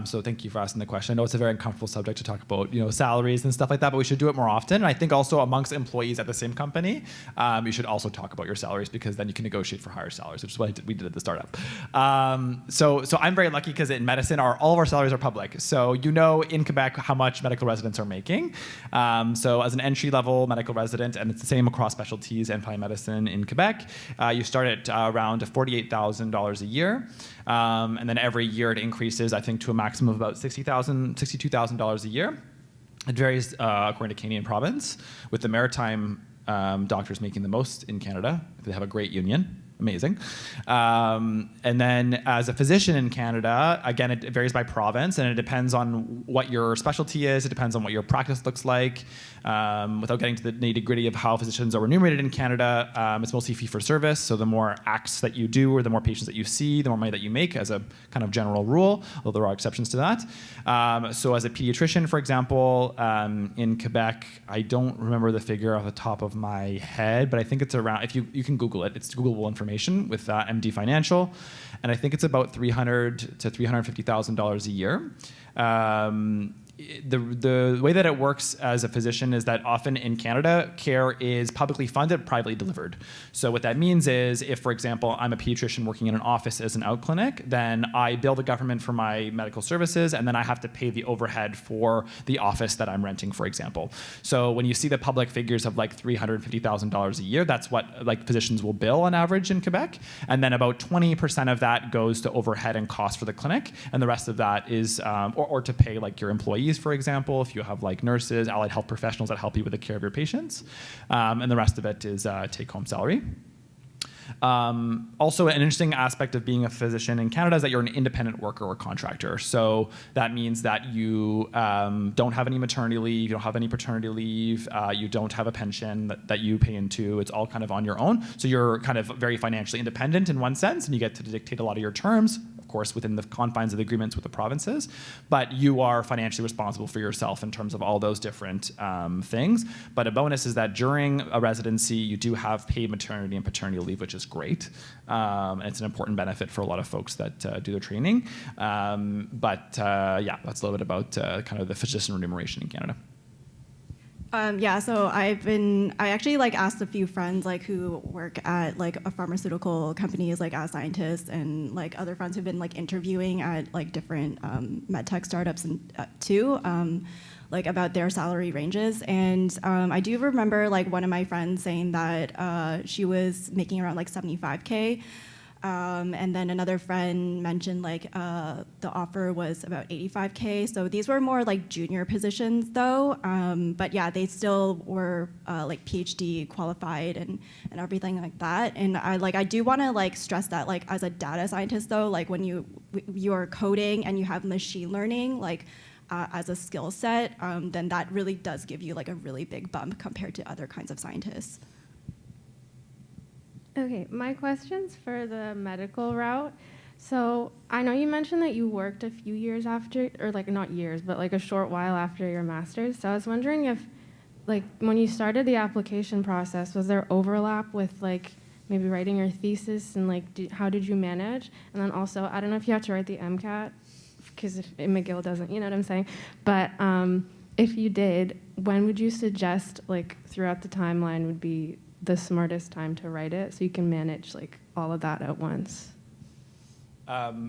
So thank you for asking the question. I know it's a very uncomfortable subject to talk about, salaries and stuff like that, but we should do it more often. And I think also amongst employees at the same company, you should also talk about your salaries, because then you can negotiate for higher salaries, which is what we did at the startup. So I'm very lucky, because in medicine, all of our salaries are public. So in Quebec how much medical residents are making. So as an entry-level medical resident, and it's the same across specialties and family medicine in Quebec, you start at around $48,000 a year. And then every year it increases, I think, to a maximum of about $60,000, $62,000 a year. It varies according to Canadian province, with the maritime doctors making the most in Canada. They have a great union. Amazing. And then as a physician in Canada, again, it varies by province, and it depends on what your specialty is. It depends on what your practice looks like. Without getting to the nitty-gritty of how physicians are remunerated in Canada, it's mostly fee-for-service. So the more acts that you do, or the more patients that you see, the more money that you make, as a kind of general rule, although there are exceptions to that. So as a pediatrician, for example, in Quebec, I don't remember the figure off the top of my head, but I think it's around, if you can Google it, it's Googleable information with MD Financial, and I think it's about $300,000 to $350,000 a year. The way that it works as a physician is that often in Canada, care is publicly funded, privately delivered. So what that means is, if, for example, I'm a pediatrician working in an office as an out clinic, then I bill the government for my medical services, and then I have to pay the overhead for the office that I'm renting, for example. So when you see the public figures of like $350,000 a year, that's what like physicians will bill on average in Quebec. And then about 20% of that goes to overhead and cost for the clinic, and the rest of that is, or to pay like your employees, for example, if you have like nurses, allied health professionals that help you with the care of your patients, and the rest of it is take-home salary. Also, an interesting aspect of being a physician in Canada is that you're an independent worker or contractor. So that means that you don't have any maternity leave, you don't have any paternity leave, you don't have a pension that you pay into. It's all kind of on your own. So you're kind of very financially independent in one sense, and you get to dictate a lot of your terms, of course, within the confines of the agreements with the provinces. But you are financially responsible for yourself in terms of all those different things. But a bonus is that during a residency, you do have paid maternity and paternity leave, which is great. And it's an important benefit for a lot of folks that do their training. Yeah, that's a little bit about kind of the physician remuneration in Canada. Yeah, so I actually like asked a few friends like who work at like a pharmaceutical companies like as scientists, and like other friends who've been like interviewing at like different medtech startups and too, like about their salary ranges. And I do remember like one of my friends saying that she was making around like 75K. And then another friend mentioned like the offer was about 85K. So these were more like junior positions though. But yeah, they still were like PhD qualified and everything like that. And I do want to like stress that like as a data scientist though, like when you're coding and you have machine learning like as a skill set, then that really does give you like a really big bump compared to other kinds of scientists. Okay, my question's for the medical route. So I know you mentioned that you worked a few years after, or like not years, but like a short while after your master's. So I was wondering if, like, when you started the application process, was there overlap with like maybe writing your thesis, and like how did you manage? And then also, I don't know if you have to write the MCAT, because if McGill doesn't, you know what I'm saying? But if you did, when would you suggest like throughout the timeline would be the smartest time to write it so you can manage like all of that at once?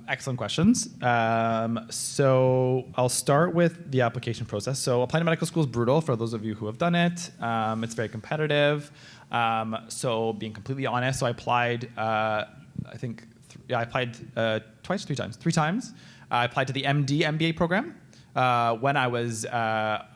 Excellent questions. So I'll start with the application process. So applying to medical school is brutal for those of you who have done it. It's very competitive. So being completely honest, so I applied, I applied three times. I applied to the MD MBA program when I was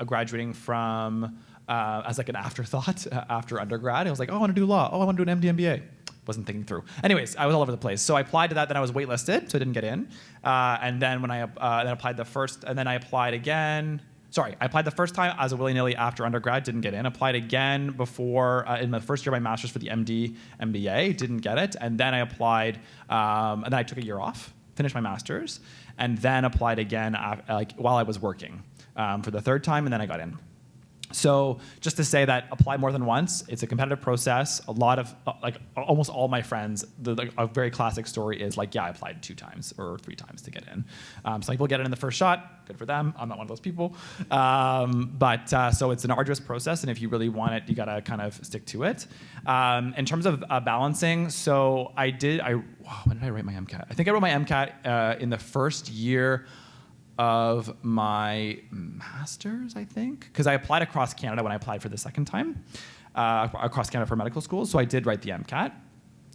graduating from as like an afterthought after undergrad. I was like, oh, I want to do law. Oh, I want to do an MD MBA. Wasn't thinking through. Anyways, I was all over the place. So I applied to that, then I was waitlisted, so I didn't get in. And then when I then applied the first, and then I applied again. Sorry, I applied the first time as a willy-nilly after undergrad, didn't get in. Applied again before, in my first year of my master's for the MD MBA, didn't get it. And then I applied, and then I took a year off, finished my master's, and then applied again while I was working for the third time, and then I got in. So just to say that apply more than once. It's a competitive process. A lot of, like almost all my friends, a very classic story is like, yeah, I applied 2 times or 3 times to get in. Some people get it in the first shot. Good for them. I'm not one of those people. So it's an arduous process, and if you really want it, you gotta kind of stick to it. In terms of balancing, so when did I write my MCAT? I think I wrote my MCAT in the first year of my master's, I think, because I applied across Canada when I applied for the second time, across Canada for medical schools. So I did write the MCAT,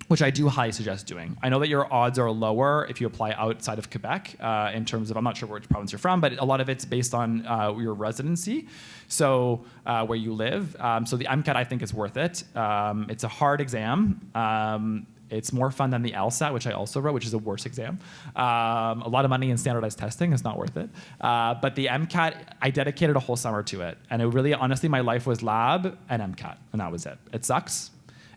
which I do highly suggest doing. I know that your odds are lower if you apply outside of Quebec in terms of, I'm not sure which province you're from, but a lot of it's based on your residency, so where you live. So the MCAT, I think, is worth it. It's a hard exam. It's more fun than the LSAT, which I also wrote, which is a worse exam. A lot of money in standardized testing is not worth it. But the MCAT, I dedicated a whole summer to it. And it really, honestly, my life was lab and MCAT, and that was it. It sucks.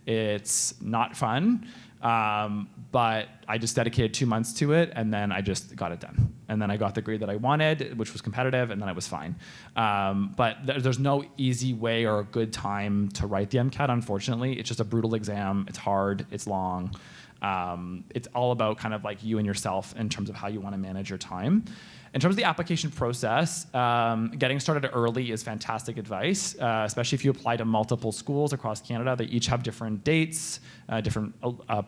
It's not fun. But I just dedicated 2 months to it, and then I just got it done. And then I got the grade that I wanted, which was competitive, and then I was fine. But there's no easy way or a good time to write the MCAT, unfortunately. It's just a brutal exam. It's hard. It's long. It's all about kind of like you and yourself in terms of how you want to manage your time. In terms of the application process, getting started early is fantastic advice, especially if you apply to multiple schools across Canada. They each have different dates, different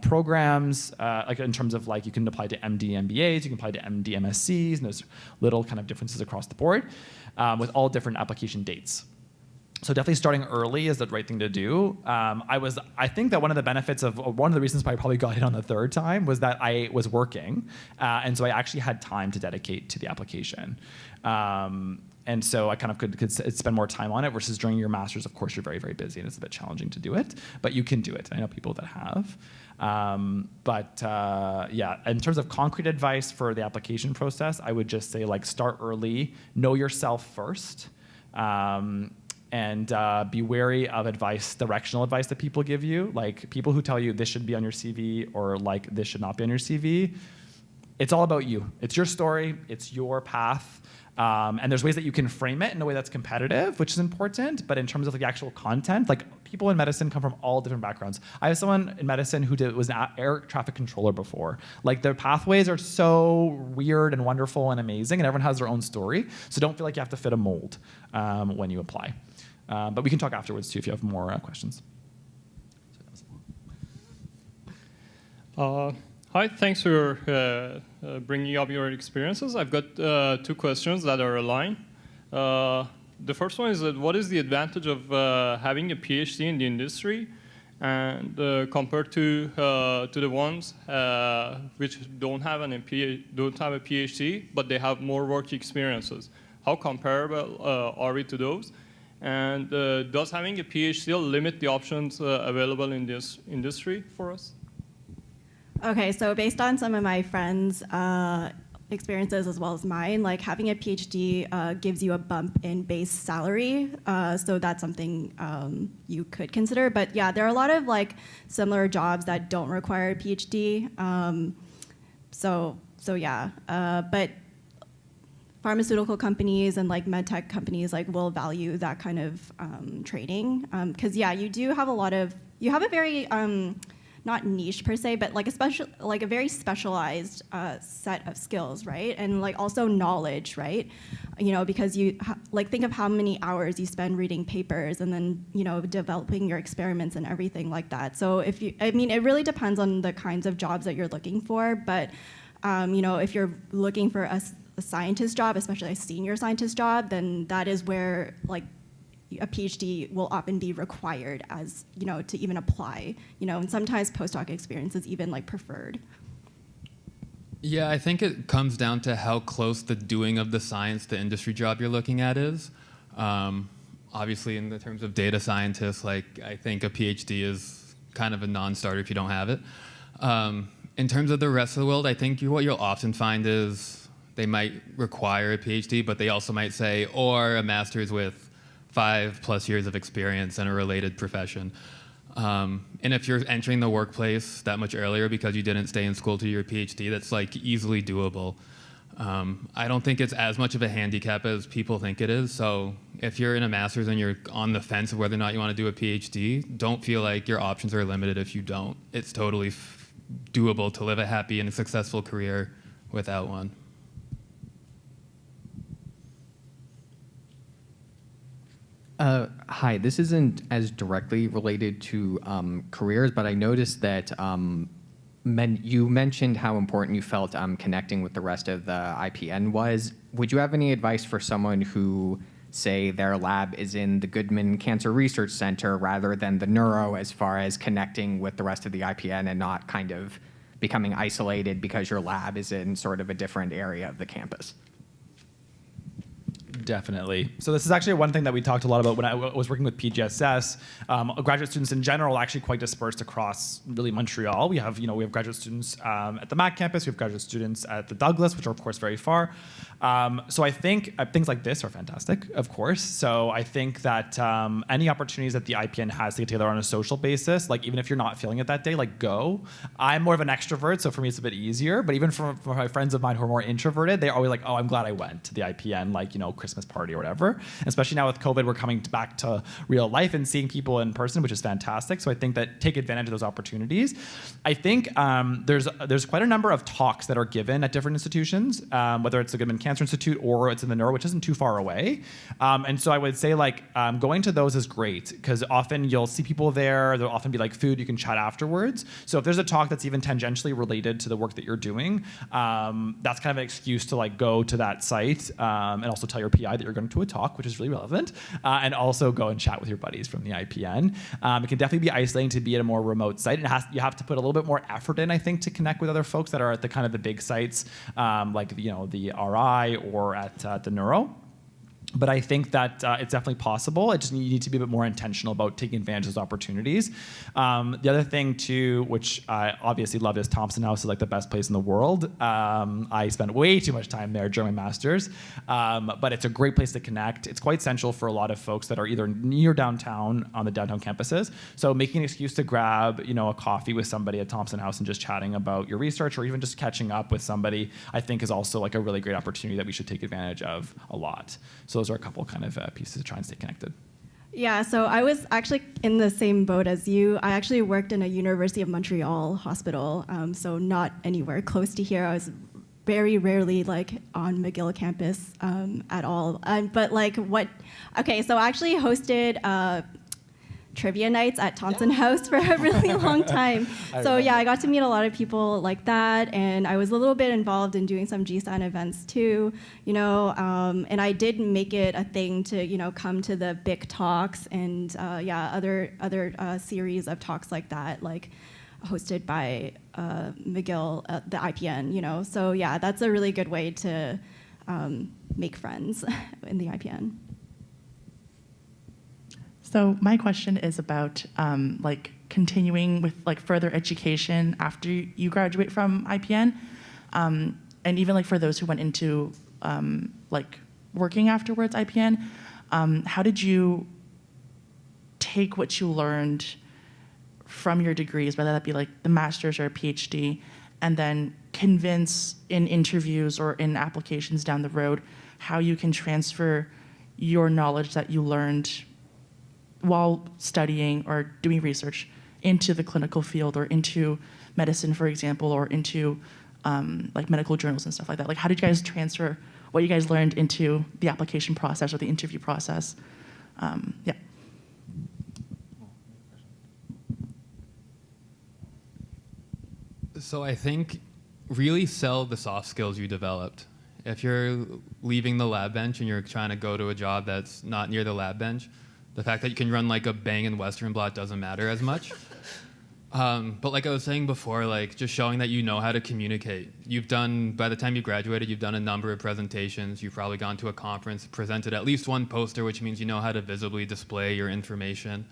programs, like in terms of like you can apply to MD MBAs, you can apply to MD MSCs, and there's little kind of differences across the board with all different application dates. So definitely starting early is the right thing to do. I think that one of the reasons why I probably got in on the third time was that I was working, and so I actually had time to dedicate to the application. And so I kind of could spend more time on it versus during your master's, of course, you're very, very busy and it's a bit challenging to do it, but you can do it. I know people that have. Yeah, in terms of concrete advice for the application process, I would just say like start early, know yourself first, and be wary of advice, directional advice that people give you. Like people who tell you this should be on your CV or like this should not be on your CV. It's all about you. It's your story. It's your path. And there's ways that you can frame it in a way that's competitive, which is important. But in terms of the actual content, like people in medicine come from all different backgrounds. I have someone in medicine who was an air traffic controller before. Like their pathways are so weird and wonderful and amazing, and everyone has their own story. So don't feel like you have to fit a mold when you apply. But we can talk afterwards too if you have more questions. Hi, thanks for bringing up your experiences. I've got 2 questions that are aligned. The first one is that what is the advantage of having a PhD in the industry and compared to the ones which don't have a PhD, but they have more work experiences? How comparable are we to those? And does having a PhD limit the options available in this industry for us? Okay, so based on some of my friends' experiences as well as mine, like having a PhD gives you a bump in base salary, so that's something you could consider. But yeah, there are a lot of like similar jobs that don't require a PhD. So yeah, but pharmaceutical companies and like med tech companies like will value that kind of training, because yeah, you have a very not niche per se, but like a very specialized set of skills, right? And like also knowledge, right? You know, because you like think of how many hours you spend reading papers and then developing your experiments and everything like that. So it really depends on the kinds of jobs that you're looking for, but if you're looking for a scientist job, especially a senior scientist job, then that is where like a PhD will often be required as, to even apply, and sometimes postdoc experience is even like preferred. Yeah, I think it comes down to how close the doing of the science to industry job you're looking at is. Obviously, in the terms of data scientists, like I think a PhD is kind of a non-starter if you don't have it. In terms of the rest of the world, I think what you'll often find is they might require a PhD, but they also might say, or a master's with 5+ years of experience in a related profession. And if you're entering the workplace that much earlier because you didn't stay in school to your PhD, that's like easily doable. I don't think it's as much of a handicap as people think it is. So if you're in a master's and you're on the fence of whether or not you want to do a PhD, don't feel like your options are limited if you don't. It's totally doable to live a happy and successful career without one. Hi, this isn't as directly related to careers, but I noticed that you mentioned how important you felt connecting with the rest of the IPN was. Would you have any advice for someone who, say, their lab is in the Goodman Cancer Research Center rather than the neuro, as far as connecting with the rest of the IPN and not kind of becoming isolated because your lab is in sort of a different area of the campus? Definitely. So this is actually one thing that we talked a lot about when I was working with PGSS. Graduate students in general are actually quite dispersed across really Montreal. We have graduate students at the MAC campus. We have graduate students at the Douglas, which are of course very far. So I think things like this are fantastic, of course. So I think that any opportunities that the IPN has to get together on a social basis, like even if you're not feeling it that day, like go. I'm more of an extrovert, so for me it's a bit easier. But even for my friends of mine who are more introverted, they're always like, oh, I'm glad I went to the IPN, like Christmas party or whatever. And especially now with COVID, we're coming back to real life and seeing people in person, which is fantastic. So I think that take advantage of those opportunities. I think there's quite a number of talks that are given at different institutions, whether it's the Goodman Cancer Institute or it's in the neuro, which isn't too far away. And so I would say going to those is great because often you'll see people there. There'll often be like food, you can chat afterwards. So if there's a talk that's even tangentially related to the work that you're doing, that's kind of an excuse to like go to that site and also tell your PI that you're going to a talk, which is really relevant, and also go and chat with your buddies from the IPN. It can definitely be isolating to be at a more remote site. You have to put a little bit more effort in, I think, to connect with other folks that are at the kind of the big sites, like the RI or at the neuro. But I think that it's definitely possible. You need to be a bit more intentional about taking advantage of those opportunities. The other thing too, which I obviously love, is Thompson House is like the best place in the world. I spent way too much time there during my master's, but it's a great place to connect. It's quite central for a lot of folks that are either near downtown on the downtown campuses. So making an excuse to grab, a coffee with somebody at Thompson House and just chatting about your research, or even just catching up with somebody, I think is also like a really great opportunity that we should take advantage of a lot. So those are a couple kind of pieces to try and stay connected. Yeah, so I was actually in the same boat as you. I actually worked in a University of Montreal hospital, so not anywhere close to here. I was very rarely like on McGill campus at all. But like okay, so I actually hosted trivia nights at Thompson House for a really long time. So yeah, I got to meet a lot of people like that, and I was a little bit involved in doing some GSAN events too, and I did make it a thing to, come to the BIC talks and other series of talks like that, like hosted by McGill, the IPN, So yeah, that's a really good way to make friends in the IPN. So my question is about continuing with further education after you graduate from IPN, and even for those who went into working afterwards IPN, how did you take what you learned from your degrees, whether that be the master's or a PhD, and then convince in interviews or in applications down the road how you can transfer your knowledge that you learned while studying or doing research into the clinical field or into medicine, for example, or into medical journals and stuff like that? How did you guys transfer what you guys learned into the application process or the interview process? Yeah. So I think really sell the soft skills you developed. If you're leaving the lab bench and you're trying to go to a job that's not near the lab bench, the fact that you can run a Bang and Western blot doesn't matter as much. But like I was saying before, just showing that you know how to communicate. By the time you graduated, you've done a number of presentations. You've probably gone to a conference, presented at least one poster, which means you know how to visibly display your information.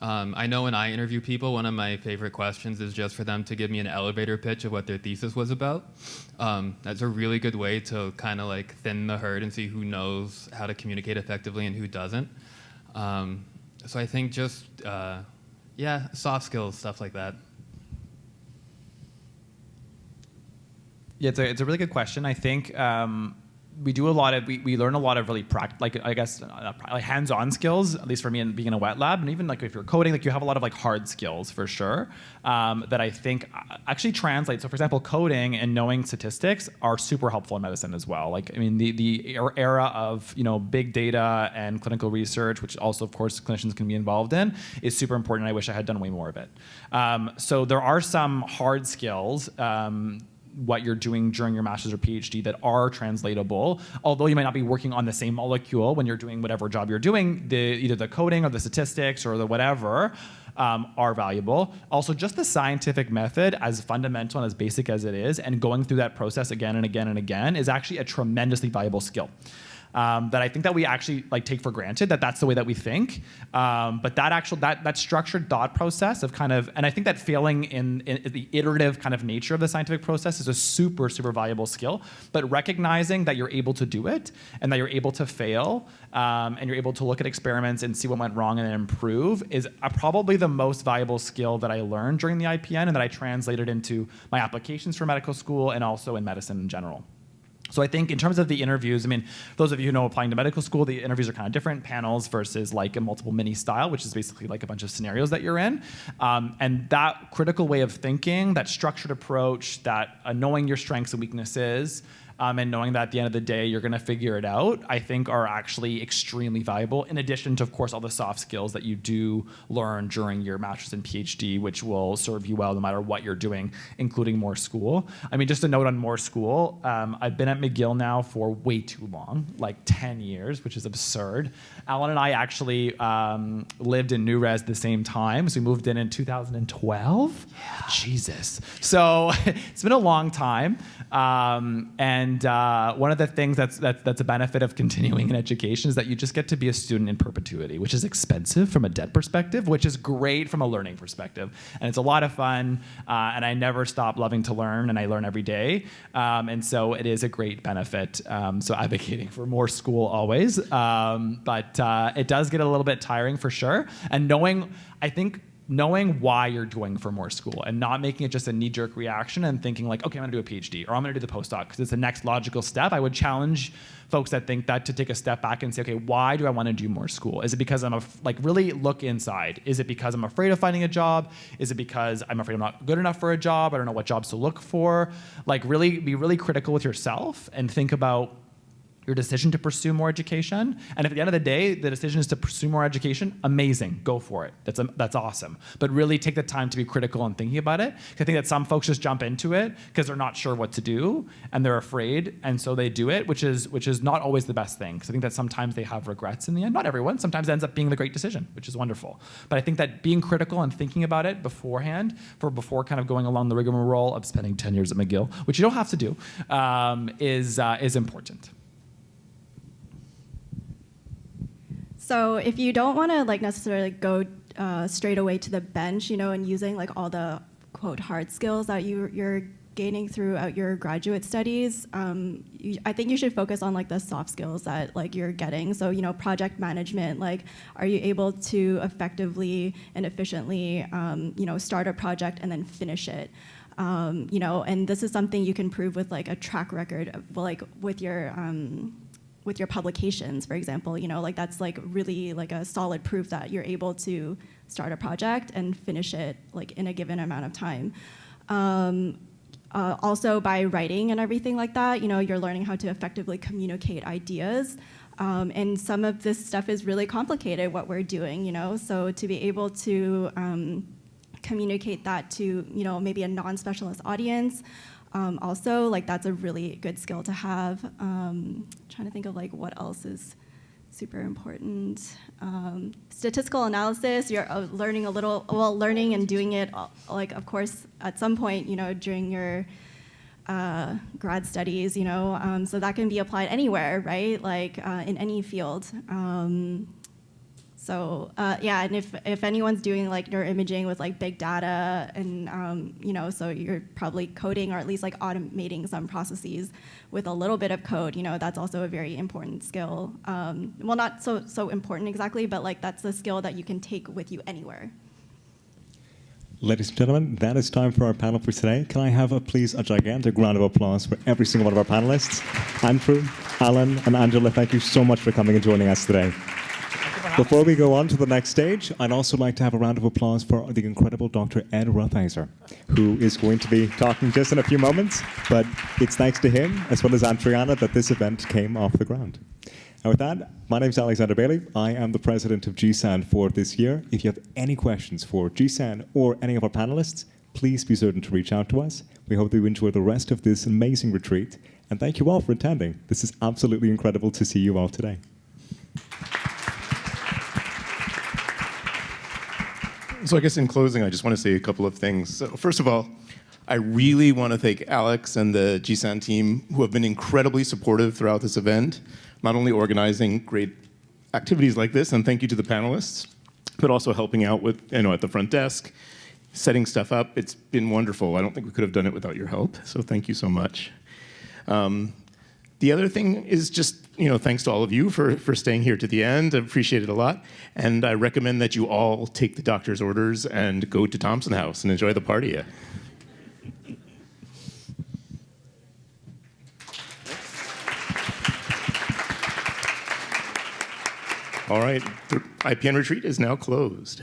I know when I interview people, one of my favorite questions is just for them to give me an elevator pitch of what their thesis was about. That's a really good way to kind of thin the herd and see who knows how to communicate effectively and who doesn't. So I think just, soft skills, stuff like that. Yeah, it's a really good question. I think we do a lot of, we learn a lot of really hands-on skills, at least for me in being in a wet lab, and even if you're coding, you have a lot of hard skills for sure, that I think actually translate. So for example, coding and knowing statistics are super helpful in medicine as well. The era of big data and clinical research, which also of course clinicians can be involved in, is super important. I wish I had done way more of it. So there are some hard skills, what you're doing during your master's or PhD that are translatable, although you might not be working on the same molecule when you're doing whatever job you're doing, either the coding or the statistics or the whatever are valuable. Also, just the scientific method, as fundamental and as basic as it is, and going through that process again and again and again is actually a tremendously valuable skill. That I think that we actually take for granted that that's the way that we think, but that structured thought process of and I think that failing in the iterative kind of nature of the scientific process is a super, super valuable skill, but recognizing that you're able to do it and that you're able to fail and you're able to look at experiments and see what went wrong and then improve is probably the most valuable skill that I learned during the IPN and that I translated into my applications for medical school and also in medicine in general. So I think in terms of the interviews, those of you who know applying to medical school, the interviews are kind of different, panels versus a multiple mini style, which is basically a bunch of scenarios that you're in. And that critical way of thinking, that structured approach, that knowing your strengths and weaknesses, and knowing that at the end of the day you're going to figure it out, I think are actually extremely valuable, in addition to, of course, all the soft skills that you do learn during your master's and PhD, which will serve you well no matter what you're doing, including more school. Just a note on more school, I've been at McGill now for way too long, 10 years, which is absurd. Alan and I actually lived in New Res at the same time, so we moved in 2012. Yeah. Jesus. So it's been a long time, and And one of the things that's a benefit of continuing in education is that you just get to be a student in perpetuity, which is expensive from a debt perspective, which is great from a learning perspective. And it's a lot of fun, and I never stop loving to learn, and I learn every day. And so it is a great benefit. So advocating for more school always. But it does get a little bit tiring for sure. And knowing why you're doing for more school and not making it just a knee-jerk reaction and thinking like, okay, I'm gonna do a PhD or I'm gonna do the postdoc because it's the next logical step. I would challenge folks that think that to take a step back and say, okay, why do I wanna do more school? Is it because really look inside? Is it because I'm afraid of finding a job? Is it because I'm afraid I'm not good enough for a job? I don't know what jobs to look for. Like really be really critical with yourself and think about your decision to pursue more education. And if at the end of the day, the decision is to pursue more education, amazing, go for it. That's awesome. But really take the time to be critical and thinking about it. I think that some folks just jump into it because they're not sure what to do and they're afraid, and so they do it, which is not always the best thing. Because I think that sometimes they have regrets in the end. Not everyone, sometimes it ends up being the great decision, which is wonderful. But I think that being critical and thinking about it beforehand, before kind of going along the rigmarole of spending 10 years at McGill, which you don't have to do, is important. So if you don't want to necessarily go straight away to the bench, and using all the quote hard skills that you're gaining throughout your graduate studies, I think you should focus on the soft skills that you're getting. So project management, are you able to effectively and efficiently start a project and then finish it? And this is something you can prove with a track record of, with your publications, for example, that's really a solid proof that you're able to start a project and finish it in a given amount of time. Also by writing and everything like that, you're learning how to effectively communicate ideas. And some of this stuff is really complicated, what we're doing, so to be able to communicate that to, maybe a non-specialist audience, also, that's a really good skill to have. Trying to think of what else is super important. Statistical analysis, you're learning learning and doing it, of course, at some point, during your grad studies, so that can be applied anywhere, right? In any field. So yeah, and if anyone's doing neuroimaging with big data and so you're probably coding or at least automating some processes with a little bit of code, that's also a very important skill. Well, not so important exactly, but that's a skill that you can take with you anywhere. Ladies and gentlemen, that is time for our panel for today. Can I have, please, a gigantic round of applause for every single one of our panelists? Andrew, Alan, and Angela, thank you so much for coming and joining us today. Before we go on to the next stage, I'd also like to have a round of applause for the incredible Dr. Ed Rothheiser, who is going to be talking just in a few moments, but it's thanks to him, as well as Adriana, that this event came off the ground. And with that, my name is Alexander Bailey. I am the president of GSAN for this year. If you have any questions for GSAN or any of our panelists, please be certain to reach out to us. We hope that you enjoy the rest of this amazing retreat, and thank you all for attending. This is absolutely incredible to see you all today. So I guess in closing, I just want to say a couple of things. So first of all, I really want to thank Alex and the GSAN team who have been incredibly supportive throughout this event, not only organizing great activities like this, and thank you to the panelists, but also helping out with, at the front desk, setting stuff up. It's been wonderful. I don't think we could have done it without your help, so thank you so much. The other thing is just, thanks to all of you for staying here to the end. I appreciate it a lot. And I recommend that you all take the doctor's orders and go to Thompson House and enjoy the party. All right, the IPN Retreat is now closed.